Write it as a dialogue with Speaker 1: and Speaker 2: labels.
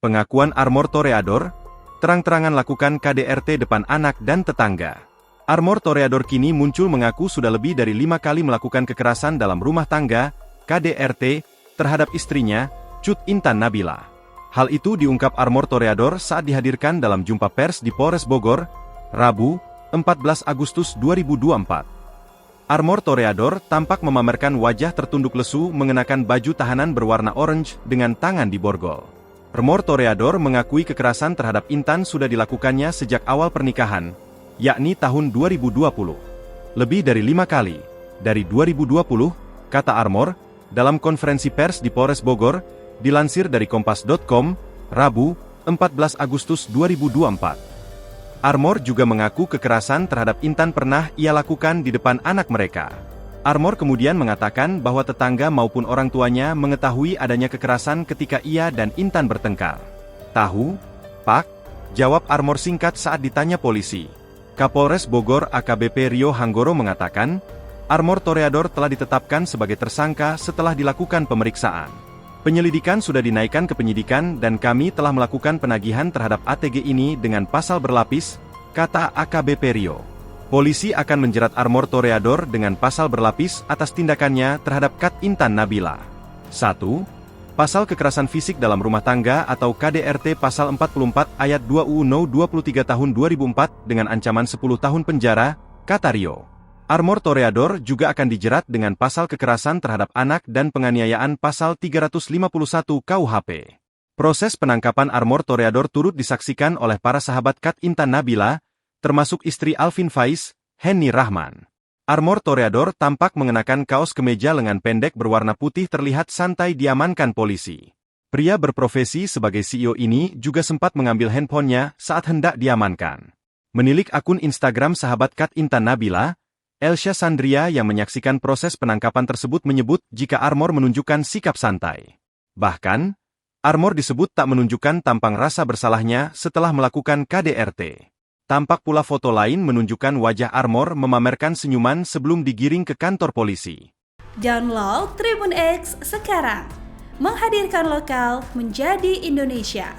Speaker 1: Pengakuan Armor Toreador, terang-terangan lakukan KDRT depan anak dan tetangga. Armor Toreador kini muncul mengaku sudah lebih dari 5 kali melakukan kekerasan dalam rumah tangga, KDRT, terhadap istrinya, Cut Intan Nabila. Hal itu diungkap Armor Toreador saat dihadirkan dalam jumpa pers di Polres Bogor, Rabu, 14 Agustus 2024. Armor Toreador tampak memamerkan wajah tertunduk lesu mengenakan baju tahanan berwarna orange dengan tangan di borgol. Armor Toreador mengakui kekerasan terhadap Intan sudah dilakukannya sejak awal pernikahan, yakni tahun 2020. Lebih dari 5 kali, dari 2020, kata Armor, dalam konferensi pers di Polres Bogor, dilansir dari Kompas.com, Rabu, 14 Agustus 2024. Armor juga mengaku kekerasan terhadap Intan pernah ia lakukan di depan anak mereka. Armor kemudian mengatakan bahwa tetangga maupun orang tuanya mengetahui adanya kekerasan ketika ia dan Intan bertengkar. Tahu, Pak? Jawab Armor singkat saat ditanya polisi. Kapolres Bogor AKBP Rio Hanggoro mengatakan, Armor Toreador telah ditetapkan sebagai tersangka setelah dilakukan pemeriksaan. Penyelidikan sudah dinaikkan ke penyidikan dan kami telah melakukan penagihan terhadap ATG ini dengan pasal berlapis, kata AKBP Rio. Polisi akan menjerat Armor Toreador dengan pasal berlapis atas tindakannya terhadap Cut Intan Nabila. 1. Pasal kekerasan fisik dalam rumah tangga atau KDRT pasal 44 ayat 2 UU No 23 tahun 2004 dengan ancaman 10 tahun penjara, kata Rio. Armor Toreador juga akan dijerat dengan pasal kekerasan terhadap anak dan penganiayaan pasal 351 KUHP. Proses penangkapan Armor Toreador turut disaksikan oleh para sahabat Cut Intan Nabila, termasuk istri Alvin Faiz, Henny Rahman. Armor Toreador tampak mengenakan kaos kemeja lengan pendek berwarna putih terlihat santai diamankan polisi. Pria berprofesi sebagai CEO ini juga sempat mengambil handphonenya saat hendak diamankan. Menilik akun Instagram sahabat Cut Intan Nabila, Elsha Sandria yang menyaksikan proses penangkapan tersebut menyebut jika Armor menunjukkan sikap santai. Bahkan, Armor disebut tak menunjukkan tampang rasa bersalahnya setelah melakukan KDRT. Tampak pula foto lain menunjukkan wajah Armor memamerkan senyuman sebelum digiring ke kantor polisi.
Speaker 2: Download Tribun X sekarang, menghadirkan lokal menjadi Indonesia.